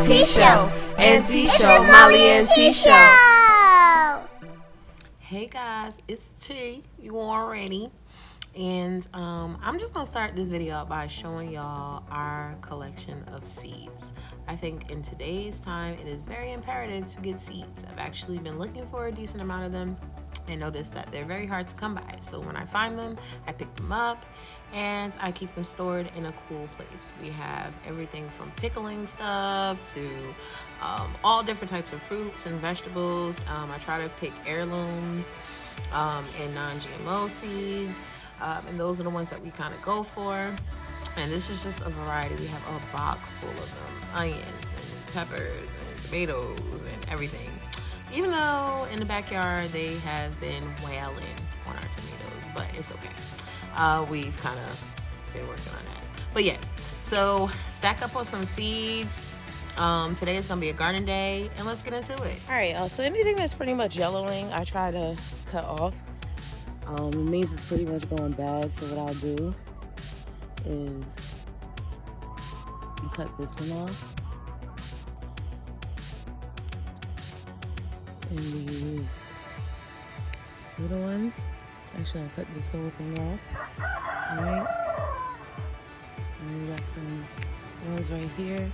and T Show. And T Show. Molly and T Show. Hey guys, it's T. You already. And I'm just going to start this video out by showing y'all our collection of seeds. I think in today's time, it is very imperative to get seeds. I've actually been looking for a decent amount of them and noticed that they're very hard to come by. So when I find them, I pick them up and I keep them stored in a cool place. We have everything from pickling stuff to all different types of fruits and vegetables. I try to pick heirlooms and non-GMO seeds. And those are the ones that we kind of go for. And this is just a variety. We have a box full of them, onions and peppers and tomatoes and everything. Even though in the backyard they have been wailing on our tomatoes, but it's okay. We've kind of been working on that. But yeah, so stack up on some seeds. Today is gonna be a garden day, and let's get into it. All right, so anything that's pretty much yellowing, I try to cut off. It means it's pretty much going bad, so what I'll do is cut this one off. And we use little ones. Actually, I'll cut this whole thing off. Alright. And we got some ones right here.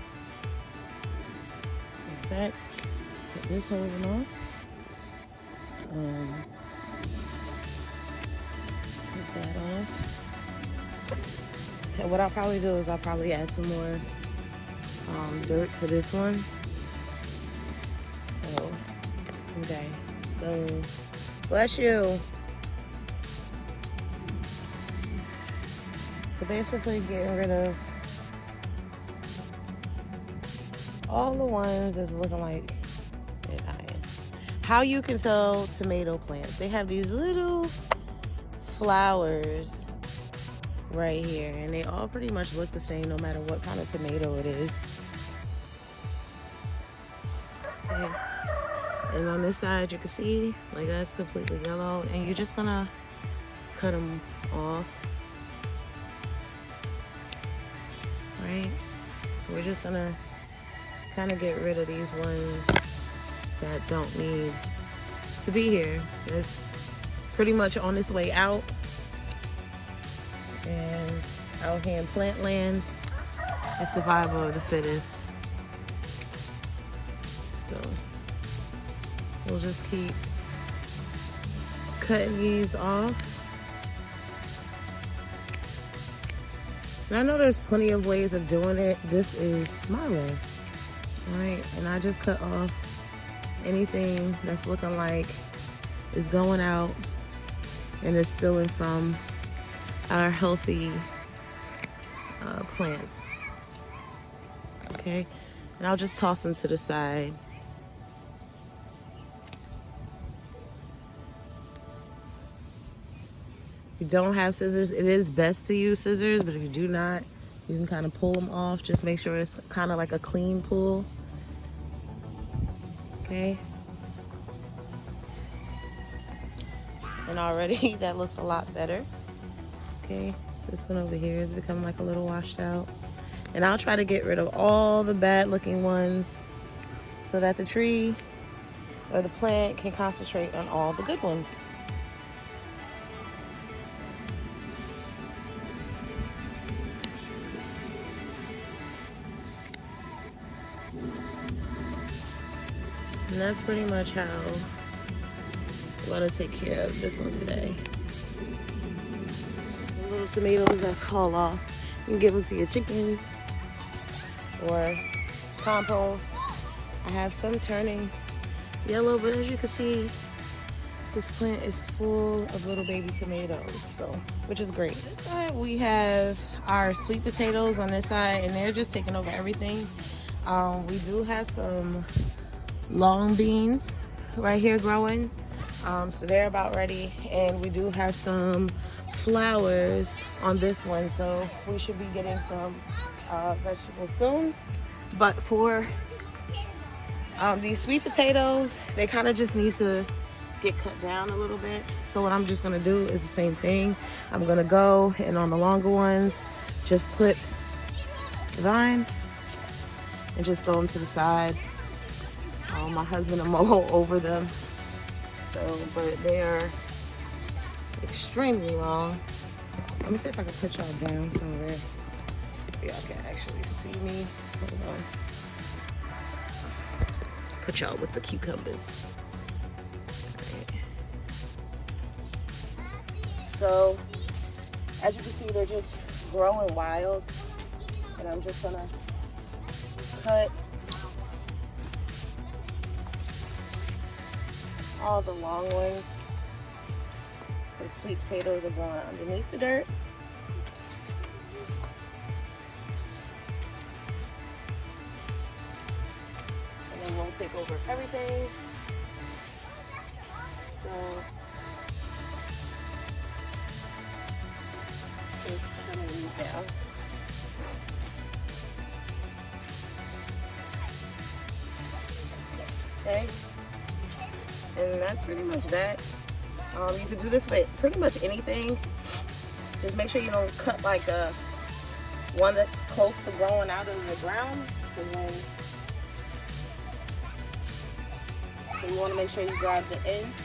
So like that. Cut this whole one off. That off. And what I'll probably do is I'll probably add some more dirt to this one. So, okay. So, bless you. So basically getting rid of all the ones that's looking like red iron. How you can tell tomato plants. They have these little flowers right here, and they all pretty much look the same no matter what kind of tomato it is. Okay. And on this side you can see like that's completely yellow, and you're just gonna cut them off. Right? We're just gonna kind of get rid of these ones that don't need to be here. It's pretty much on its way out. And out here in plant land, it's survival of the fittest. So we'll just keep cutting these off. And I know there's plenty of ways of doing it. This is my way. Alright, and I just cut off anything that's looking like it's going out and is stealing from our healthy plants. Okay, and I'll just toss them to the side. If you don't have scissors, it is best to use scissors, but if you do not, you can kind of pull them off. Just make sure it's kind of like a clean pull. Okay. And already that looks a lot better. Okay, this one over here has become like a little washed out. And I'll try to get rid of all the bad looking ones so that the tree or the plant can concentrate on all the good ones. And that's pretty much how I'm gonna take care of this one today. The little tomatoes that fall off, you can give them to your chickens or compost. I have some turning yellow, but as you can see, this plant is full of little baby tomatoes, so which is great. This side we have our sweet potatoes on this side, and they're just taking over everything. We do have some long beans right here growing, so they're about ready, and we do have some flowers on this one, so we should be getting some vegetables soon. But for these sweet potatoes, they kind of just need to get cut down a little bit. So what I'm just gonna do is the same thing. I'm gonna go and on the longer ones just put vine, and just throw them to the side. My husband will mow over them. So, but they are extremely long. Let me see if I can put y'all down somewhere. Y'all can actually see me. Hold on. Put y'all with the cucumbers. Right. So, as you can see, they're just growing wild. And I'm just gonna cut all the long ones. The sweet potatoes are growing underneath the dirt. And then we'll take over everything. So just cutting these down. Okay. And that's pretty much that. You can do this with pretty much anything. Just make sure you don't cut like one that's close to growing out of the ground. So you want to make sure you grab the ends.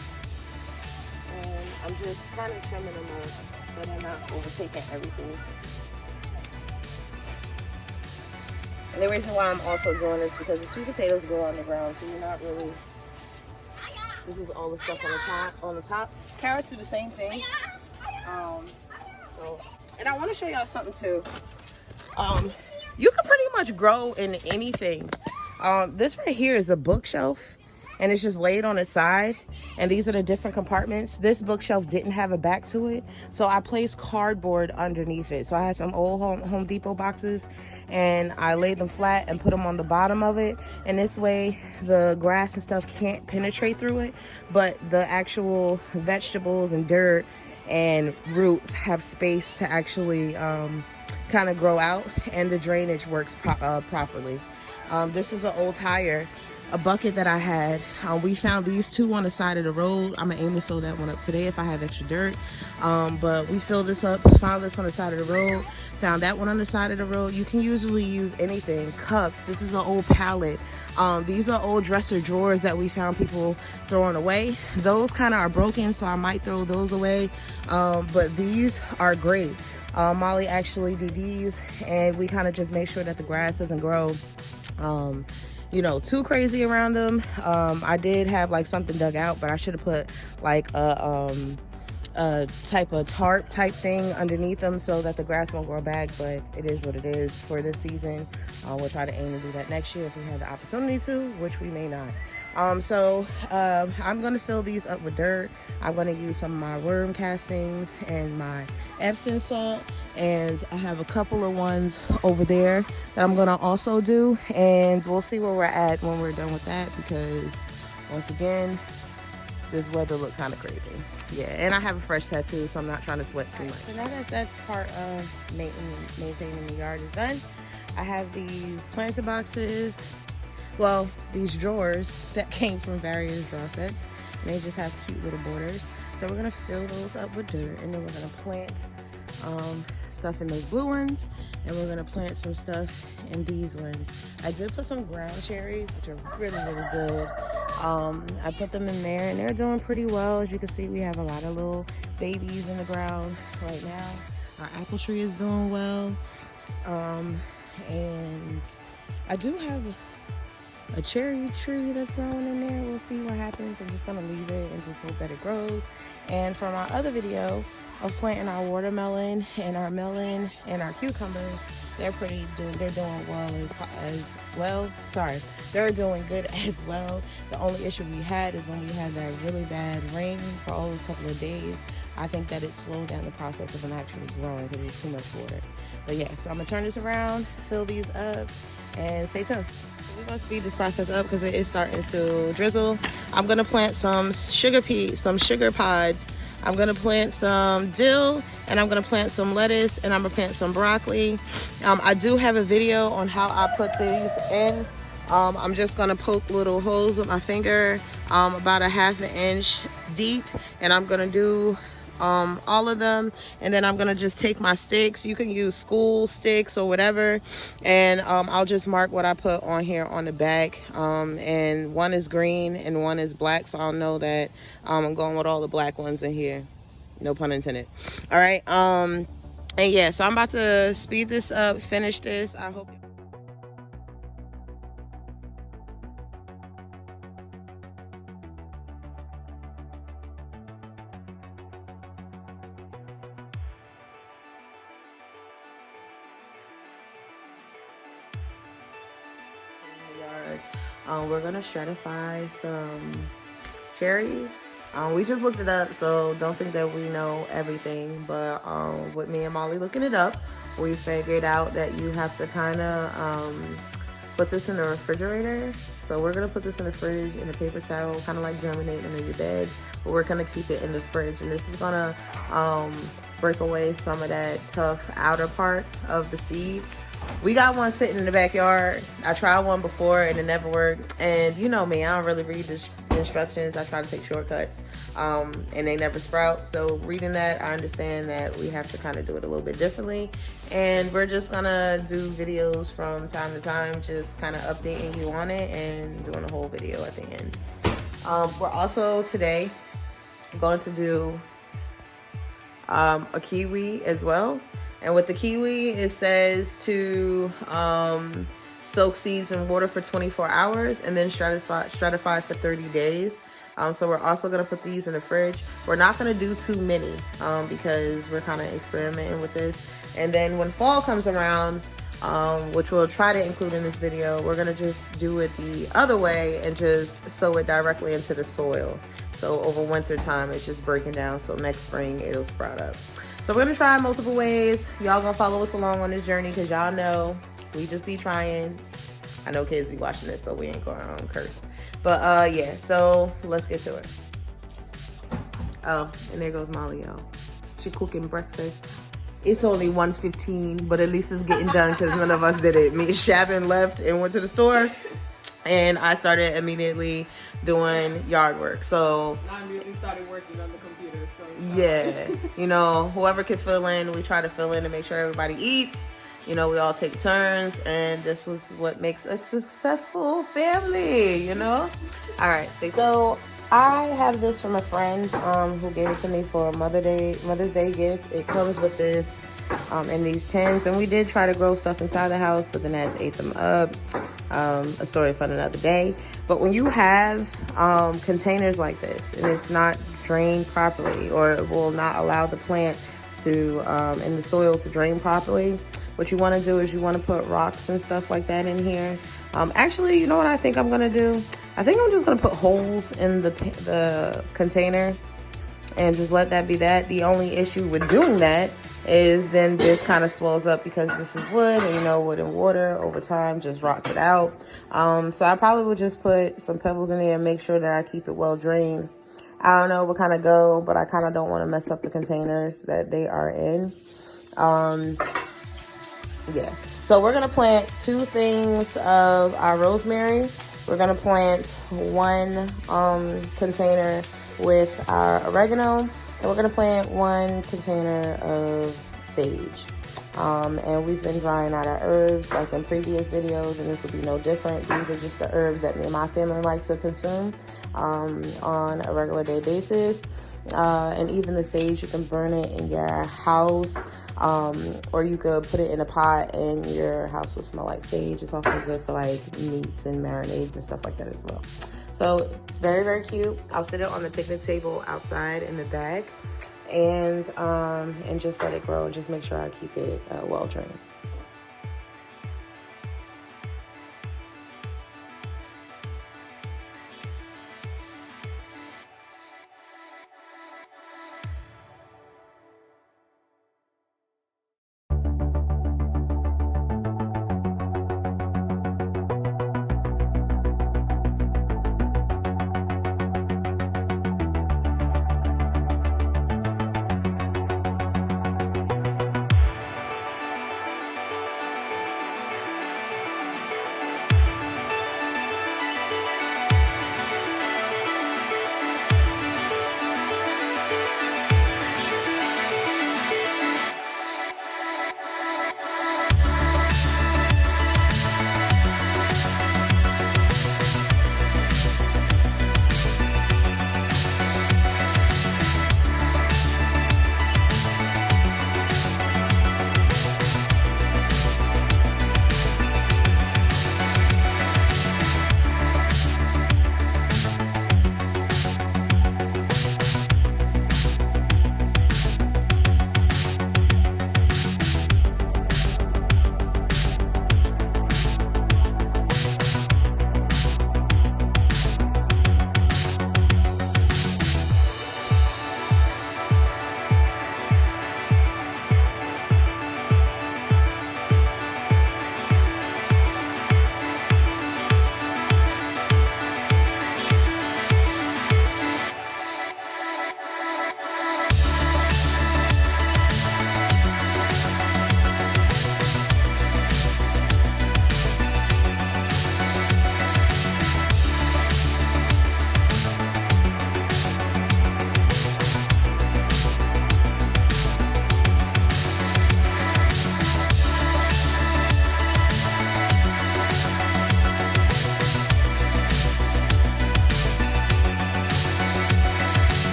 And I'm just kind of trimming them up so they're not overtaking everything. And the reason why I'm also doing this because the sweet potatoes grow on the ground, so you're not really. This is all the stuff on the top. Carrots do the same thing. And I want to show y'all something too. You can pretty much grow in anything. This right here is a bookshelf, and it's just laid on its side. And these are the different compartments. This bookshelf didn't have a back to it, so I placed cardboard underneath it. So I had some old Home Depot boxes, and I laid them flat and put them on the bottom of it. And this way, the grass and stuff can't penetrate through it, but the actual vegetables and dirt and roots have space to actually kind of grow out, and the drainage works properly. This is an old tire. A bucket that I had. We found these two on the side of the road. I'm gonna aim to fill that one up today if I have extra dirt. But we filled this up, found this on the side of the road, found that one on the side of the road. You can usually use anything. Cups. This is an old pallet. These are old dresser drawers that we found people throwing away. Those kind of are broken, so I might throw those away. But these are great. Molly actually did these, and we kind of just make sure that the grass doesn't grow you know, too crazy around them. I did have like something dug out, but I should have put like a type of tarp type thing underneath them so that the grass won't grow back. But it is what it is for this season. We'll try to aim to do that next year if we have the opportunity to, which we may not. I'm going to fill these up with dirt. I'm going to use some of my worm castings and my Epsom salt, and I have a couple of ones over there that I'm going to also do, and we'll see where we're at when we're done with that, because once again, this weather look kind of crazy. Yeah, and I have a fresh tattoo, so I'm not trying to sweat too much. So now that's part of maintaining the yard is done. I have these planter boxes. Well, these drawers that came from various draw sets, and they just have cute little borders. So we're gonna fill those up with dirt, and then we're gonna plant stuff in those blue ones, and we're gonna plant some stuff in these ones. I did put some ground cherries, which are really, really good. I put them in there, and they're doing pretty well. As you can see, we have a lot of little babies in the ground right now. Our apple tree is doing well, and I do have a cherry tree that's growing in there. We'll see what happens. I'm just gonna leave it and just hope that it grows. And from our other video of planting our watermelon and our melon and our cucumbers, they're doing well as well. Sorry, they're doing good as well. The only issue we had is when we had that really bad rain for all those couple of days. I think that it slowed down the process of them actually growing because there's too much water. But yeah, so I'm gonna turn this around, fill these up, and stay tuned. We're gonna speed this process up because it is starting to drizzle. I'm gonna plant some sugar pods. I'm gonna plant some dill, and I'm gonna plant some lettuce, and I'm gonna plant some broccoli. I do have a video on how I put these in. I'm just gonna poke little holes with my finger, about a 1/2 inch deep, and I'm gonna do all of them, and then I'm gonna just take my sticks. You can use school sticks or whatever, and I'll just mark what I put on here on the back. And one is green and one is black, so I'll know that I'm going with all the black ones in here. No pun intended. All right. And yeah, so I'm about to speed this up, finish this. I hope. We're gonna stratify some cherries. We just looked it up, so don't think that we know everything, but with me and Molly looking it up, we figured out that you have to kind of put this in the refrigerator. So we're gonna put this in the fridge in a paper towel, kind of like germinating under your bed, but we're gonna keep it in the fridge, and this is gonna break away some of that tough outer part of the seed. We got one sitting in the backyard. I tried one before and it never worked. And you know me, I don't really read the instructions. I try to take shortcuts, and they never sprout. So reading that, I understand that we have to kind of do it a little bit differently. And we're just gonna do videos from time to time, just kind of updating you on it and doing a whole video at the end. We're also today going to do a kiwi as well. And with the kiwi, it says to soak seeds in water for 24 hours and then stratify for 30 days. So we're also gonna put these in the fridge. We're not gonna do too many because we're kind of experimenting with this. And then when fall comes around, which we'll try to include in this video, we're gonna just do it the other way and just sow it directly into the soil. So over winter time, it's just breaking down. So next spring, it'll sprout up. So we're gonna try multiple ways. Y'all gonna follow us along on this journey because y'all know we just be trying. I know kids be watching this, so we ain't going to curse. But yeah, so let's get to it. Oh, and there goes Molly, y'all. She cooking breakfast. It's only 1:15, but at least it's getting done because none of us did it. Me and Shavin left and went to the store, and I started immediately doing yard work. So I immediately started working on the computer. So yeah, you know, whoever can fill in, we try to fill in to make sure everybody eats. You know, we all take turns, and this was what makes a successful family, you know? All right, so I have this from a friend who gave it to me for a Mother's Day gift. It comes with this in these tins, and we did try to grow stuff inside the house, but the gnats ate them up. A story for another day. But when you have containers like this, and it's not drained properly, or it will not allow the plant to, and the soil to drain properly, what you want to do is you want to put rocks and stuff like that in here. Actually, you know what I think I'm going to do? I think I'm just going to put holes in the container and just let that be that. The only issue with doing that is then this kind of swells up because this is wood, and you know, wood and water over time just rots it out. So I probably would just put some pebbles in there and make sure that I keep it well drained. I don't know what kind of go, but I kind of don't want to mess up the containers that they are in. Yeah, so we're gonna plant 2 things of our rosemary. We're gonna plant 1 container with our oregano, and we're gonna plant 1 container of sage. And we've been drying out our herbs like in previous videos, and this will be no different. These are just the herbs that me and my family like to consume on a regular day basis. And even the sage, you can burn it in your house, or you could put it in a pot and your house will smell like sage. It's also good for like meats and marinades and stuff like that as well. So it's very, very cute. I'll sit it on the picnic table outside in the back, and just let it grow, and just make sure I keep it well drained.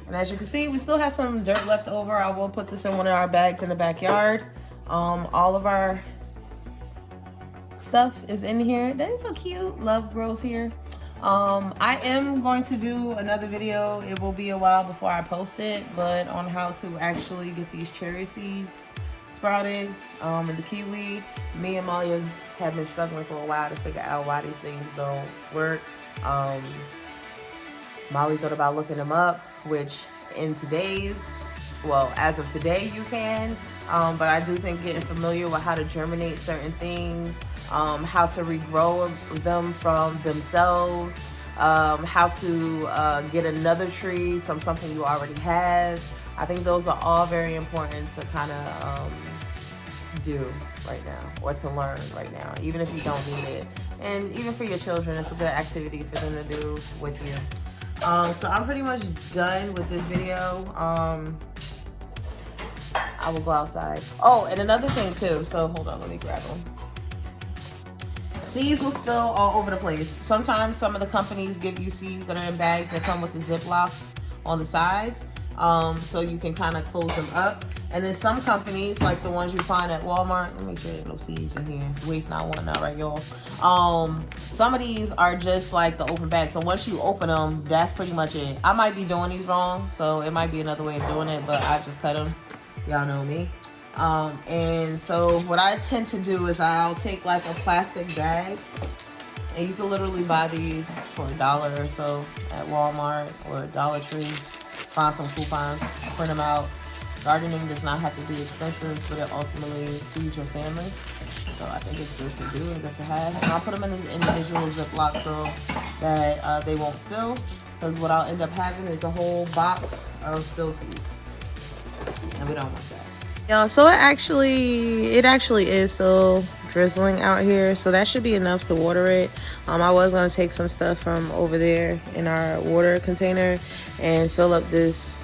And as you can see, we still have some dirt left over. I will put this in one of our bags in the backyard. All of our stuff is in here. That is so cute. Love grows here. I am going to do another video. It will be a while before I post it, but on how to actually get these cherry seeds sprouted and the kiwi. Me and Malia have been struggling for a while to figure out why these things don't work. Molly thought about looking them up, which in today's, well, as of today you can, but I do think getting familiar with how to germinate certain things, how to regrow them from themselves, how to get another tree from something you already have. I think those are all very important to kind of do right now, or to learn right now, even if you don't need it. And even for your children, it's a good activity for them to do with you. So I'm pretty much done with this video. I will go outside. Oh, and another thing too. So hold on, let me grab them. Seeds will spill all over the place. Sometimes some of the companies give you seeds that are in bags that come with the Ziplocs on the sides. So you can kind of close them up. And then some companies, like the ones you find at Walmart, let me make sure there's no seeds in here. Waste not one now, right, y'all? Some of these are just like the open bag. So once you open them, that's pretty much it. I might be doing these wrong, so it might be another way of doing it, but I just cut them. Y'all know me. And so what I tend to do is I'll take like a plastic bag, and you can literally buy these for $1 or so at Walmart or Dollar Tree. Find some coupons, print them out. Gardening does not have to be expensive, but it ultimately feeds your family. So I think it's good to do and good to have. And I'll put them in an individual Ziploc so that they won't spill. Because what I'll end up having is a whole box of spill seeds. And we don't want that. Y'all, so it actually is still drizzling out here. So that should be enough to water it. I was going to take some stuff from over there in our water container and fill up this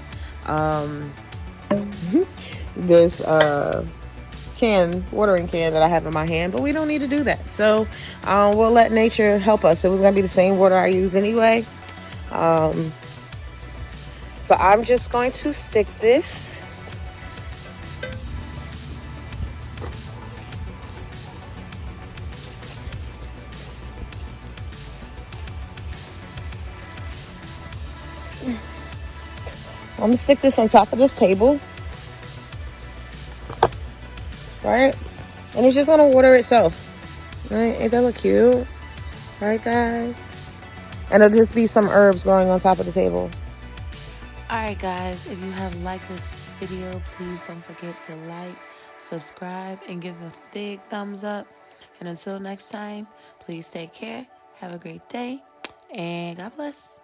watering can that I have in my hand, but we don't need to do that. So we'll let nature help us. It was gonna be the same water I use anyway. So I'm just going to stick this on top of this table. Right? And it's just gonna water itself. Right? Ain't that look cute? Right, guys? And it'll just be some herbs growing on top of the table. Alright, guys, if you have liked this video, please don't forget to like, subscribe, and give a big thumbs up. And until next time, please take care, have a great day, and God bless.